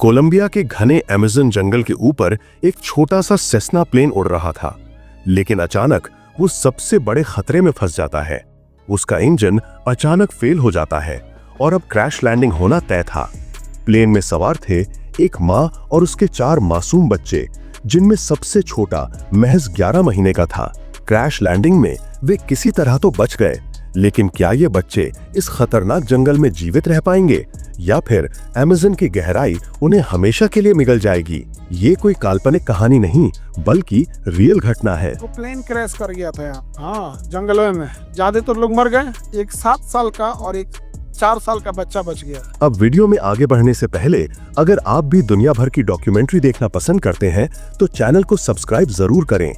Colombia के घने Amazon जंगल के ऊपर एक छोटा सा सेस्ना प्लेन उड़ रहा था, लेकिन अचानक वो सबसे बड़े खतरे में फंस जाता है। उसका इंजन अचानक फेल हो जाता है और अब क्रैश लैंडिंग होना तय था। प्लेन में सवार थे एक माँ और उसके 4 मासूम बच्चे, जिनमें सबसे छोटा महज 11 महीने का था। क्रैश लैंडिंग में वे किसी तरह तो बच गए, लेकिन क्या ये बच्चे इस खतरनाक जंगल में जीवित रह पाएंगे या फिर अमेज़न की गहराई उन्हें हमेशा के लिए मिगल जाएगी? ये कोई काल्पनिक कहानी नहीं बल्कि रियल घटना है। तो प्लेन क्रैश कर गया था यहाँ, हाँ, जंगलों में ज्यादातर लोग मर गए। एक 7 साल का और एक 4 साल का बच्चा बच गया। अब वीडियो में आगे बढ़ने से पहले अगर आप भी दुनिया भर की डॉक्यूमेंट्री देखना पसंद करते हैं तो चैनल को सब्सक्राइब जरूर करें।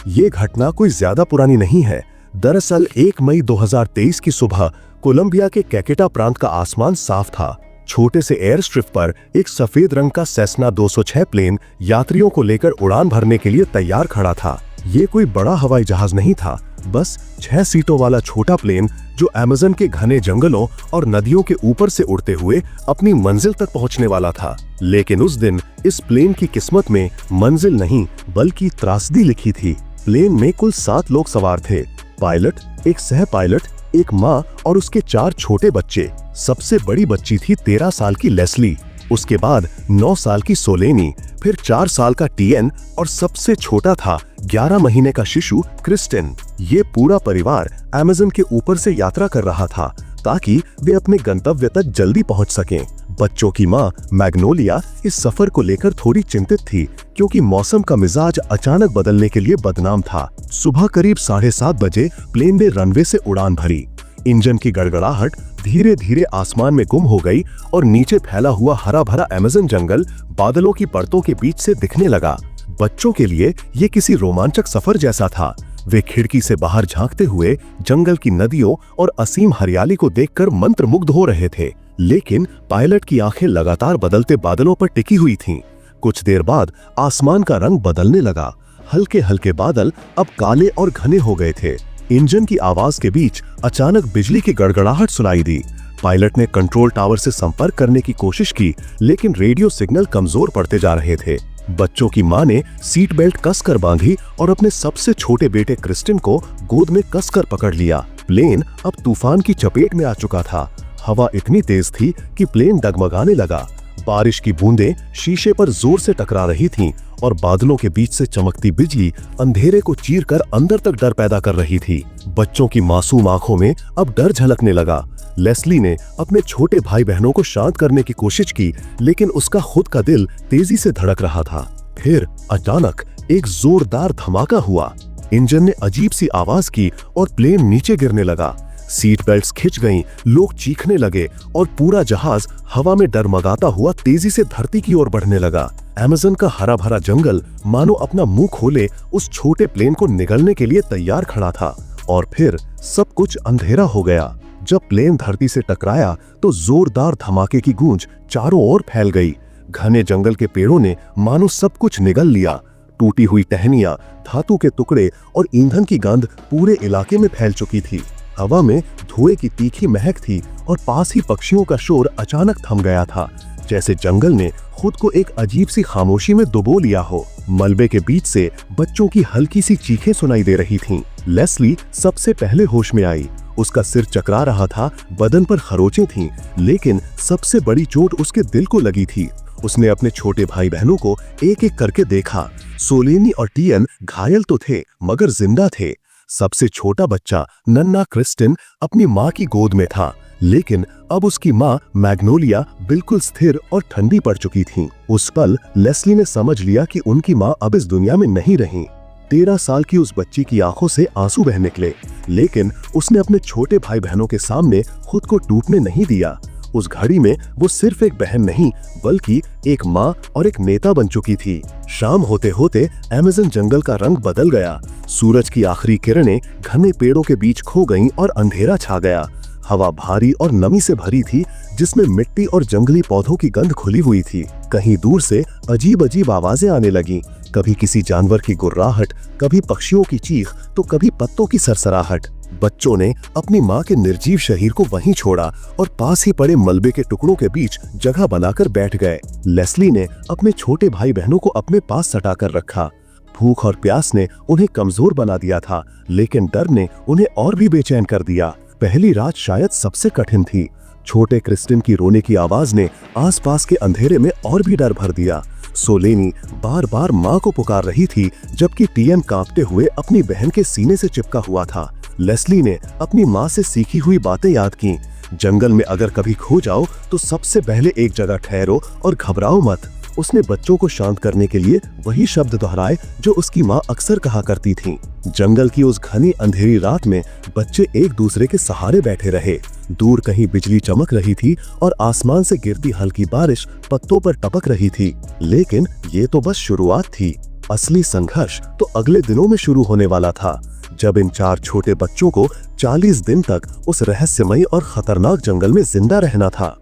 ये घटना कोई ज्यादा पुरानी नहीं है। दरअसल 1 मई 2023 की सुबह कोलंबिया के कैकेटा प्रांत का आसमान साफ था। छोटे से एयर स्ट्रिप पर एक सफेद रंग का सेस्ना 206 प्लेन यात्रियों को लेकर उड़ान भरने के लिए तैयार खड़ा था। ये कोई बड़ा हवाई जहाज नहीं था, बस 6 सीटों वाला छोटा प्लेन जो अमेज़न के घने जंगलों और नदियों के ऊपर से उड़ते हुए अपनी मंजिल तक पहुंचने वाला था। लेकिन उस दिन इस प्लेन की किस्मत में मंजिल नहीं बल्कि त्रासदी लिखी थी। प्लेन में कुल 7 लोग सवार थे, पायलट, एक सह पायलट, एक माँ और उसके 4 छोटे बच्चे। सबसे बड़ी बच्ची थी 13 साल की लेस्ली, उसके बाद 9 साल की सोलेनी, फिर 4 साल का टीएन और सबसे छोटा था 11 महीने का शिशु क्रिस्टिन। ये पूरा परिवार अमेज़न के ऊपर से यात्रा कर रहा था ताकि वे अपने गंतव्य तक जल्दी पहुंच सकें। बच्चों की माँ मैग्नोलिया इस सफर को लेकर थोड़ी चिंतित थी क्योंकि मौसम का मिजाज अचानक बदलने के लिए बदनाम था। सुबह करीब 7:30 बजे प्लेन ने रनवे से उड़ान भरी। इंजन की गड़गड़ाहट धीरे धीरे आसमान में गुम हो गई और नीचे फैला हुआ हरा भरा अमेज़न जंगल बादलों की परतों के बीच से दिखने लगा। बच्चों के लिए ये किसी रोमांचक सफर जैसा था। वे खिड़की से बाहर झांकते हुए जंगल की नदियों और असीम हरियाली को देखकर मंत्रमुग्ध हो रहे थे। लेकिन पायलट की आंखें लगातार बदलते बादलों पर टिकी हुई थीं। कुछ देर बाद आसमान का रंग बदलने लगा। हल्के हल्के बादल अब काले और घने हो गए थे। इंजन की आवाज के बीच अचानक बिजली की गड़गड़ाहट सुनाई दी। पायलट ने कंट्रोल टावर से संपर्क करने की कोशिश की, लेकिन रेडियो सिग्नल कमजोर पड़ते जा रहे थे। बच्चों की मां ने सीट बेल्ट कसकर बांधी और अपने सबसे छोटे बेटे क्रिस्टिन को गोद में कसकर पकड़ लिया। प्लेन अब तूफान की चपेट में आ चुका था। हवा इतनी तेज थी कि प्लेन डगमगाने लगा। बारिश की बूंदें शीशे पर जोर से टकरा रही थीं और बादलों के बीच से चमकती बिजली अंधेरे को चीरकर अंदर तक डर पैदा कर रही थी। बच्चों की मासूम आंखों में अब डर झलकने लगा। लेस्ली ने अपने छोटे भाई बहनों को शांत करने की कोशिश की, लेकिन उसका खुद का दिल तेजी से धड़क रहा था। फिर अचानक एक जोरदार धमाका हुआ। इंजन ने अजीब सी आवाज की और प्लेन नीचे गिरने लगा। सीट बेल्ट्स खिंच गईं, लोग चीखने लगे और पूरा जहाज हवा में डगमगाता हुआ तेजी से धरती की ओर बढ़ने लगा। अमेज़न का हरा भरा जंगल मानो अपना मुंह खोले उस छोटे प्लेन को निगलने के लिए तैयार खड़ा था। और फिर सब कुछ अंधेरा हो गया। जब प्लेन धरती से टकराया तो जोरदार धमाके की गूंज चारों ओर फैल गई। घने जंगल के पेड़ों ने मानो सब कुछ निगल लिया। टूटी हुई टहनियां, धातु के टुकड़े और ईंधन की गंध पूरे इलाके में फैल चुकी थी। हवा में धुएं की तीखी महक थी और पास ही पक्षियों का शोर अचानक थम गया था, जैसे जंगल ने खुद को एक अजीब सी खामोशी में डुबो लिया हो। मलबे के बीच से बच्चों की हल्की सी चीखें सुनाई दे रही थीं। लेस्ली सबसे पहले होश में आई। उसका सिर चकरा रहा था, बदन पर खरोंचें थीं, लेकिन सबसे बड़ी चोट उसके दिल को लगी थी। उसने अपने छोटे भाई बहनों को एक एक करके देखा। सोलेनी और टीएन घायल तो थे मगर जिंदा थे। सबसे छोटा बच्चा नन्हा क्रिस्टिन अपनी माँ की गोद में था, लेकिन अब उसकी माँ मैग्नोलिया बिल्कुल स्थिर और ठंडी पड़ चुकी थी। उस पल लेस्ली ने समझ लिया कि उनकी माँ अब इस दुनिया में नहीं रही। 13 साल की उस बच्ची की आंखों से आंसू बह निकले, लेकिन उसने अपने छोटे भाई बहनों के सामने खुद को टूटने नहीं दिया। उस घड़ी में वो सिर्फ एक बहन नहीं बल्कि एक माँ और एक नेता बन चुकी थी। शाम होते होते अमेज़न जंगल का रंग बदल गया। सूरज की आखिरी किरणें घने पेड़ों के बीच खो गईं और अंधेरा छा गया। हवा भारी और नमी से भरी थी, जिसमें मिट्टी और जंगली पौधों की गंध खुली हुई थी। कहीं दूर से अजीब अजीब आवाजें आने लगीं, कभी किसी जानवर की गुर्राहट, कभी पक्षियों की चीख तो कभी पत्तों की सरसराहट। बच्चों ने अपनी माँ के निर्जीव शरीर को वहीं छोड़ा और पास ही पड़े मलबे के टुकड़ों के बीच जगह बनाकर बैठ गए। लेस्ली ने अपने छोटे भाई बहनों को अपने पास सटाकर रखा। भूख और प्यास ने उन्हें कमजोर बना दिया था, लेकिन डर ने उन्हें और भी बेचैन कर दिया। पहली रात शायद सबसे कठिन थी। छोटे क्रिस्टिन की रोने की आवाज ने आसपास के अंधेरे में और भी डर भर दिया। सोलेनी बार बार माँ को पुकार रही थी, जबकि टियन कांपते हुए अपनी बहन के सीने से चिपका हुआ था। लेस्ली ने अपनी माँ से सीखी हुई बातें याद की। जंगल में अगर कभी खो जाओ तो सबसे पहले एक जगह ठहरो और घबराओ मत। उसने बच्चों को शांत करने के लिए वही शब्द दोहराए जो उसकी माँ अक्सर कहा करती थी। जंगल की उस घनी अंधेरी रात में बच्चे एक दूसरे के सहारे बैठे रहे। दूर कहीं बिजली चमक रही थी और आसमान से गिरती हल्की बारिश पत्तों पर टपक रही थी। लेकिन ये तो बस शुरुआत थी। असली संघर्ष तो अगले दिनों में शुरू होने वाला था, जब इन 4 छोटे बच्चों को 40 दिन तक उस रहस्यमयी और खतरनाक जंगल में जिंदा रहना था।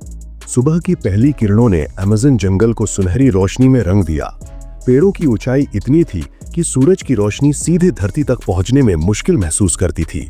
सुबह की पहली किरणों ने अमेज़न जंगल को सुनहरी रोशनी में रंग दिया। पेड़ों की ऊंचाई इतनी थी कि सूरज की रोशनी सीधे धरती तक पहुंचने में मुश्किल महसूस करती थी।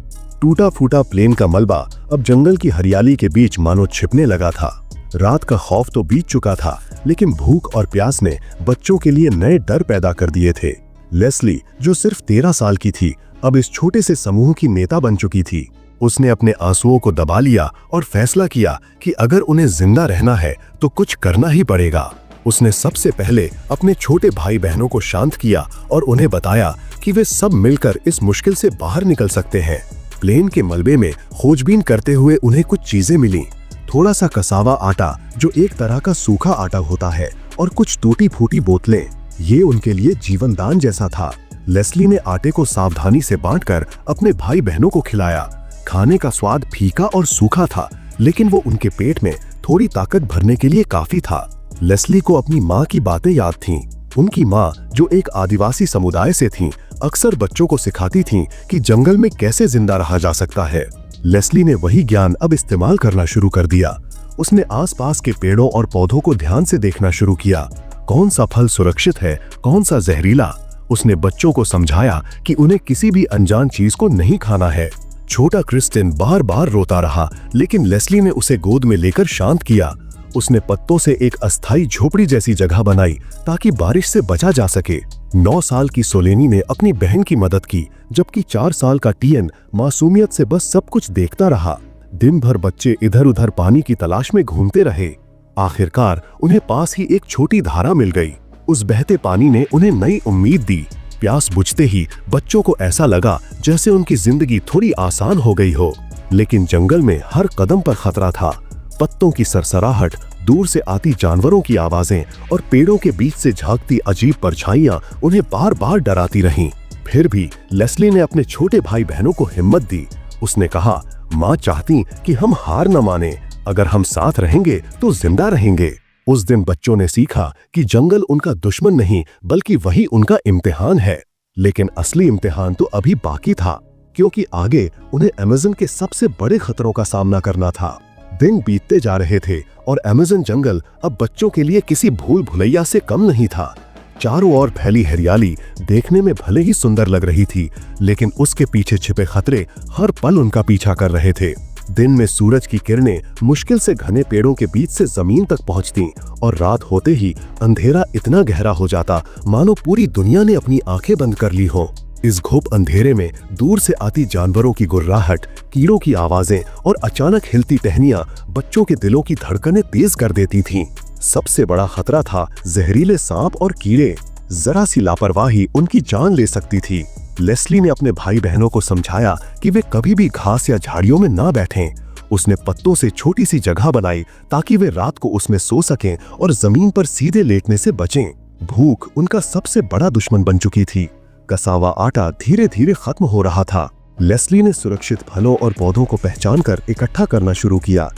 टूटा फूटा प्लेन का मलबा अब जंगल की हरियाली के बीच मानो छिपने लगा था। रात का खौफ तो बीत चुका था, लेकिन भूख और प्यास ने बच्चों के लिए नए डर पैदा कर दिए थे। लेस्ली, जो सिर्फ 13 साल की थी, अब इस छोटे से समूह की नेता बन चुकी थी। उसने अपने आंसुओं को दबा लिया और फैसला किया कि अगर उन्हें जिंदा रहना है तो कुछ करना ही पड़ेगा। उसने सबसे पहले अपने छोटे भाई बहनों को शांत किया और उन्हें बताया कि वे सब मिलकर इस मुश्किल से बाहर निकल सकते हैं। प्लेन के मलबे में खोजबीन करते हुए उन्हें कुछ चीजें मिली। थोड़ा सा कसावा आटा, जो एक तरह का सूखा आटा होता है, और कुछ टूटी फूटी बोतलें। ये उनके लिए जीवनदान जैसा था। लेस्ली ने आटे को सावधानी से बांटकर अपने भाई बहनों को खिलाया। खाने का स्वाद फीका और सूखा था, लेकिन वो उनके पेट में थोड़ी ताकत भरने के लिए काफी था। लेस्ली को अपनी माँ की बातें याद थीं। उनकी माँ, जो एक आदिवासी समुदाय से थीं, अक्सर बच्चों को सिखाती थीं कि जंगल में कैसे जिंदा रहा जा सकता है। लेस्ली ने वही ज्ञान अब इस्तेमाल करना शुरू कर दिया। उसने आसपास के पेड़ों और पौधों को ध्यान से देखना शुरू किया। कौन सा फल सुरक्षित है, कौन सा जहरीला। उसने बच्चों को समझाया कि उन्हें किसी भी अनजान चीज को नहीं खाना है। छोटा क्रिस्टिन बार बार रोता रहा, लेकिन लेस्ली ने उसे गोद में लेकर शांत किया। उसने पत्तों से एक अस्थायी झोपड़ी जैसी जगह बनाई ताकि बारिश से बचा जा सके। 9 साल की सोलेनी ने अपनी बहन की मदद की, जबकि 4 साल का टियन मासूमियत से बस सब कुछ देखता रहा। दिन भर बच्चे इधर उधर पानी की तलाश में घूमते रहे। आखिरकार उन्हें पास ही एक छोटी धारा मिल गई। उस बहते पानी ने उन्हें नई उम्मीद दी। प्यास बुझते ही बच्चों को ऐसा लगा जैसे उनकी जिंदगी थोड़ी आसान हो गई हो। लेकिन जंगल में हर कदम पर खतरा था। पत्तों की सरसराहट, दूर से आती जानवरों की आवाजें और पेड़ों के बीच से झांकती अजीब परछाइयां उन्हें बार बार डराती रहीं। फिर भी लेस्ली ने अपने छोटे भाई बहनों को हिम्मत दी। उसने कहा, माँ चाहती कि हम हार न माने। अगर हम साथ रहेंगे तो जिंदा रहेंगे। उस दिन बच्चों ने सीखा कि जंगल उनका दुश्मन नहीं, बल्कि वही उनका इम्तिहान है। लेकिन असली इम्तिहान तो अभी बाकी था, क्योंकि आगे उन्हें अमेज़न के सबसे बड़े खतरों का सामना करना था। दिन बीतते जा रहे थे और अमेज़न जंगल अब बच्चों के लिए किसी भूल भुलैया से कम नहीं था। चारों ओर फैली हरियाली देखने में भले ही सुंदर लग रही थी, लेकिन उसके पीछे छिपे खतरे हर पल उनका पीछा कर रहे थे। दिन में सूरज की किरणें मुश्किल से घने पेड़ों के बीच से जमीन तक पहुंचती और रात होते ही अंधेरा इतना गहरा हो जाता मानो पूरी दुनिया ने अपनी आंखें बंद कर ली हो। इस घुप अंधेरे में दूर से आती जानवरों की गुर्राहट, कीड़ों की आवाजें और अचानक हिलती टहनियां बच्चों के दिलों की धड़कनें तेज कर देती थीं। सबसे बड़ा खतरा था जहरीले सांप और कीड़े। जरा सी लापरवाही उनकी जान ले सकती थी। लेस्ली ने अपने भाई बहनों को समझाया कि वे कभी भी घास या झाड़ियों में ना बैठें। उसने पत्तों से छोटी सी जगह बनाई ताकि वे रात को उसमें सो सकें और जमीन पर सीधे लेटने से बचें। भूख उनका सबसे बड़ा दुश्मन बन चुकी थी। कसावा आटा धीरे धीरे खत्म हो रहा था। लेस्ली ने सुरक्षित फलों और पौधों को पहचानकर इकट्ठा करना शुरू किया।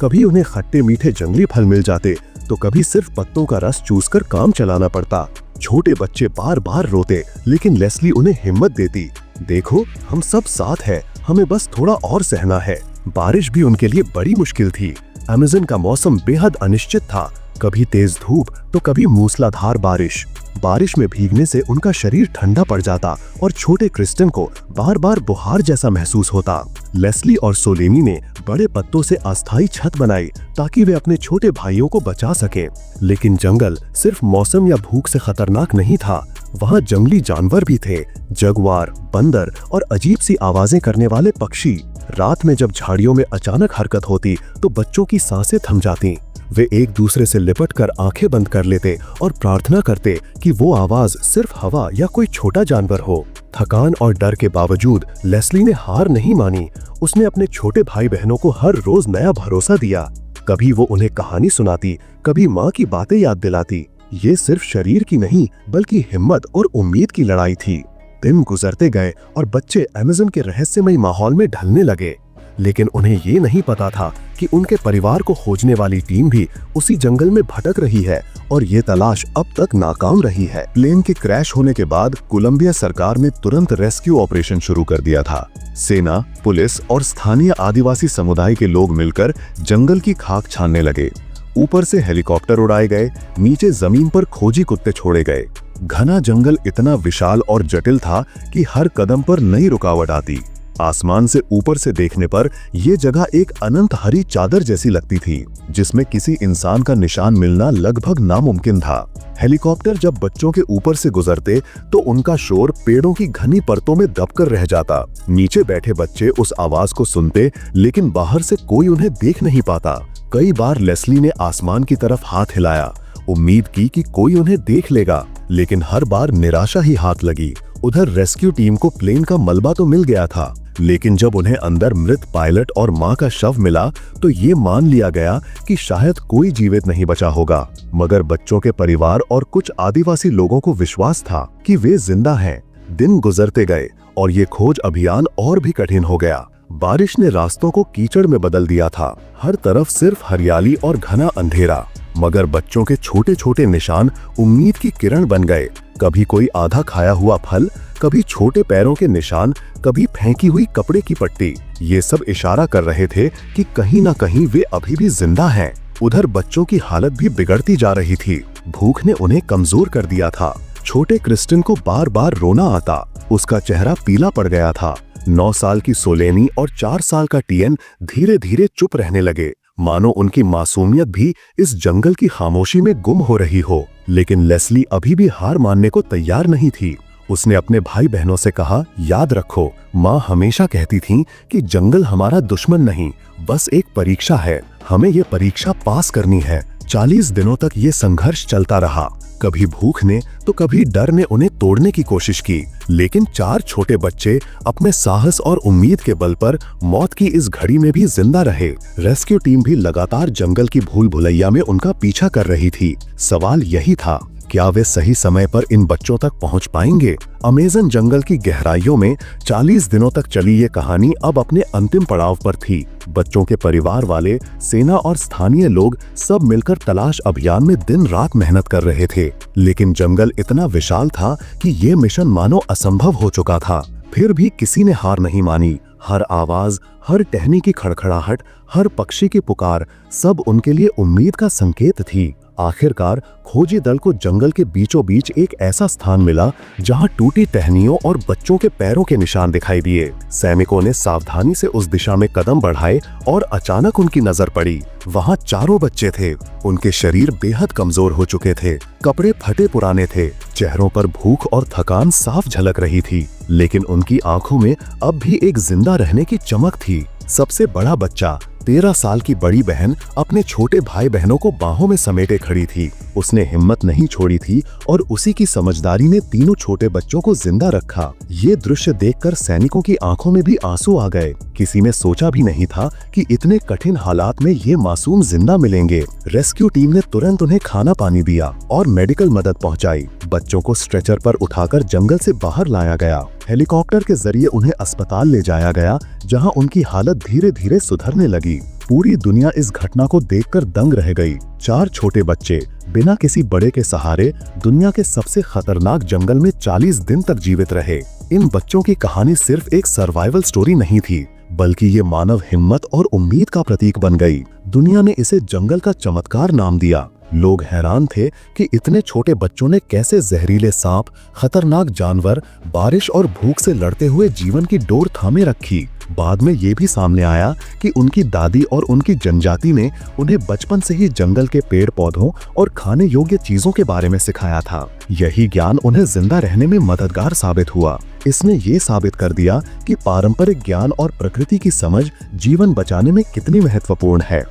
कभी उन्हें खट्टे मीठे जंगली फल मिल जाते तो कभी सिर्फ पत्तों का रस चूसकर काम चलाना पड़ता। छोटे बच्चे बार बार रोते, लेकिन लेस्ली उन्हें हिम्मत देती। देखो, हम सब साथ हैं, हमें बस थोड़ा और सहना है। बारिश भी उनके लिए बड़ी मुश्किल थी। अमेज़न का मौसम बेहद अनिश्चित था, कभी तेज धूप तो कभी मूसलाधार बारिश। बारिश में भीगने से उनका शरीर ठंडा पड़ जाता और छोटे क्रिस्टन को बार बार बुखार जैसा महसूस होता। लेस्ली और सोलेनी ने बड़े पत्तों से अस्थायी छत बनाई ताकि वे अपने छोटे भाइयों को बचा सकें। लेकिन जंगल सिर्फ मौसम या भूख से खतरनाक नहीं था, वहाँ जंगली जानवर भी थे, जगुआर, बंदर और अजीब सी आवाजें करने वाले पक्षी। रात में जब झाड़ियों में अचानक हरकत होती तो बच्चों की सांसें थम जाती। वे एक दूसरे से लिपटकर आंखें बंद कर लेते और प्रार्थना करते कि वो आवाज सिर्फ हवा या कोई छोटा जानवर हो। थकान और डर के बावजूद लेस्ली ने हार नहीं मानी। उसने अपने छोटे भाई बहनों को हर रोज नया भरोसा दिया। कभी वो उन्हें कहानी सुनाती, कभी माँ की बातें याद दिलाती। ये सिर्फ शरीर की नहीं बल्कि हिम्मत और उम्मीद की लड़ाई थी। दिन गुजरते गए और बच्चे अमेज़न के रहस्यमयी माहौल में ढलने लगे, लेकिन उन्हें ये नहीं पता था कि उनके परिवार को खोजने वाली टीम भी उसी जंगल में भटक रही है और ये तलाश अब तक नाकाम रही है। प्लेन के क्रैश होने के बाद कोलंबिया सरकार ने तुरंत रेस्क्यू ऑपरेशन शुरू कर दिया था। सेना, पुलिस और स्थानीय आदिवासी समुदाय के लोग मिलकर जंगल की खाक छानने लगे। ऊपर से हेलीकॉप्टर उड़ाए गए, नीचे जमीन पर खोजी कुत्ते छोड़े गए। घना जंगल इतना विशाल और जटिल था कि हर कदम पर नई रुकावट आती। आसमान से ऊपर से देखने पर यह जगह एक अनंत हरी चादर जैसी लगती थी, जिसमें किसी इंसान का निशान मिलना लगभग नामुमकिन था। हेलीकॉप्टर जब बच्चों के ऊपर से गुजरते तो उनका शोर पेड़ों की घनी परतों में दबकर रह जाता। नीचे बैठे बच्चे उस आवाज को सुनते, लेकिन बाहर से कोई उन्हें देख नहीं पाता। कई बार लेस्ली ने आसमान की तरफ हाथ हिलाया, उम्मीद की कि कोई उन्हें देख लेगा, लेकिन हर बार निराशा ही हाथ लगी। उधर रेस्क्यू टीम को प्लेन का मलबा तो मिल गया था, लेकिन जब उन्हें अंदर मृत पायलट और मां का शव मिला तो ये मान लिया गया कि शायद कोई जीवित नहीं बचा होगा। मगर बच्चों के परिवार और कुछ आदिवासी लोगों को विश्वास था कि वे जिंदा हैं। दिन गुजरते गए और ये खोज अभियान और भी कठिन हो गया। बारिश ने रास्तों को कीचड़ में बदल दिया था। हर तरफ सिर्फ हरियाली और घना अंधेरा, मगर बच्चों के छोटे छोटे निशान उम्मीद की किरण बन गए। कभी कोई आधा खाया हुआ फल, कभी छोटे पैरों के निशान, कभी फेंकी हुई कपड़े की पट्टी। ये सब इशारा कर रहे थे कि कहीं ना कहीं वे अभी भी जिंदा हैं। उधर बच्चों की हालत भी बिगड़ती जा रही थी। भूख ने उन्हें कमजोर कर दिया था। छोटे क्रिस्टन को बार बार रोना आता, उसका चेहरा पीला पड़ गया था। 9 साल की सोलेनी और 4 साल का टियन धीरे धीरे चुप रहने लगे, मानो उनकी मासूमियत भी इस जंगल की खामोशी में गुम हो रही हो। लेकिन लेस्ली अभी भी हार मानने को तैयार नहीं थी। उसने अपने भाई बहनों से कहा, याद रखो, माँ हमेशा कहती थी कि जंगल हमारा दुश्मन नहीं, बस एक परीक्षा है। हमें ये परीक्षा पास करनी है। 40 दिनों तक ये संघर्ष चलता रहा। कभी भूख ने तो कभी डर ने उन्हें तोड़ने की कोशिश की, लेकिन 4 छोटे बच्चे अपने साहस और उम्मीद के बल पर मौत की इस घड़ी में भी जिंदा रहे। रेस्क्यू टीम भी लगातार जंगल की भूल भुलैया में उनका पीछा कर रही थी। सवाल यही था, क्या वे सही समय पर इन बच्चों तक पहुंच पाएंगे? अमेज़न जंगल की गहराइयों में 40 दिनों तक चली ये कहानी अब अपने अंतिम पड़ाव पर थी। बच्चों के परिवार वाले, सेना और स्थानीय लोग सब मिलकर तलाश अभियान में दिन रात मेहनत कर रहे थे, लेकिन जंगल इतना विशाल था कि ये मिशन मानो असंभव हो चुका था। फिर भी किसी ने हार नहीं मानी। हर आवाज, हर टहनी की खड़खड़ाहट, हर पक्षी की पुकार, सब उनके लिए उम्मीद का संकेत थी। आखिरकार खोजी दल को जंगल के बीचों बीच एक ऐसा स्थान मिला जहां टूटी टहनियों और बच्चों के पैरों के निशान दिखाई दिए। सैनिकों ने सावधानी से उस दिशा में कदम बढ़ाए और अचानक उनकी नजर पड़ी। वहां 4 बच्चे थे। उनके शरीर बेहद कमजोर हो चुके थे, कपड़े फटे पुराने थे, चेहरों पर भूख और थकान साफ झलक रही थी, लेकिन उनकी आंखों में अब भी एक जिंदा रहने की चमक थी। सबसे बड़ा बच्चा, 13 साल की बड़ी बहन अपने छोटे भाई बहनों को बाहों में समेटे खड़ी थी। उसने हिम्मत नहीं छोड़ी थी और उसी की समझदारी ने तीनों छोटे बच्चों को जिंदा रखा। ये दृश्य देखकर सैनिकों की आंखों में भी आंसू आ गए। किसी ने सोचा भी नहीं था कि इतने कठिन हालात में ये मासूम जिंदा मिलेंगे। रेस्क्यू टीम ने तुरंत उन्हें खाना पानी दिया और मेडिकल मदद पहुंचाई। बच्चों को स्ट्रेचर पर उठाकर जंगल से बाहर लाया गया। हेलीकॉप्टर के जरिए उन्हें अस्पताल ले जाया गया, जहां उनकी हालत धीरे धीरे सुधरने लगी। पूरी दुनिया इस घटना को देखकर दंग रह गई। 4 छोटे बच्चे बिना किसी बड़े के सहारे दुनिया के सबसे खतरनाक जंगल में 40 दिन तक जीवित रहे। इन बच्चों की कहानी सिर्फ एक सर्वाइवल स्टोरी नहीं थी, बल्कि ये मानव हिम्मत और उम्मीद का प्रतीक बन गई। दुनिया ने इसे जंगल का चमत्कार नाम दिया, लोग हैरान थे कि इतने छोटे बच्चों ने कैसे जहरीले सांप, खतरनाक जानवर, बारिश और भूख से लड़ते हुए जीवन की डोर थामे रखी। बाद में ये भी सामने आया कि उनकी दादी और उनकी जनजाति ने उन्हें बचपन से ही जंगल के पेड़ पौधों और खाने योग्य चीजों के बारे में सिखाया था। यही ज्ञान उन्हें जिंदा रहने में मददगार साबित हुआ। इसने ये साबित कर दिया कि पारंपरिक ज्ञान और प्रकृति की समझ जीवन बचाने में कितनी महत्वपूर्ण है।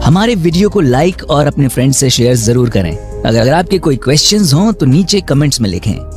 हमारे वीडियो को लाइक और अपने फ्रेंड्स से शेयर जरूर करें। अगर आपके कोई क्वेश्चंस हों तो नीचे कमेंट्स में लिखें।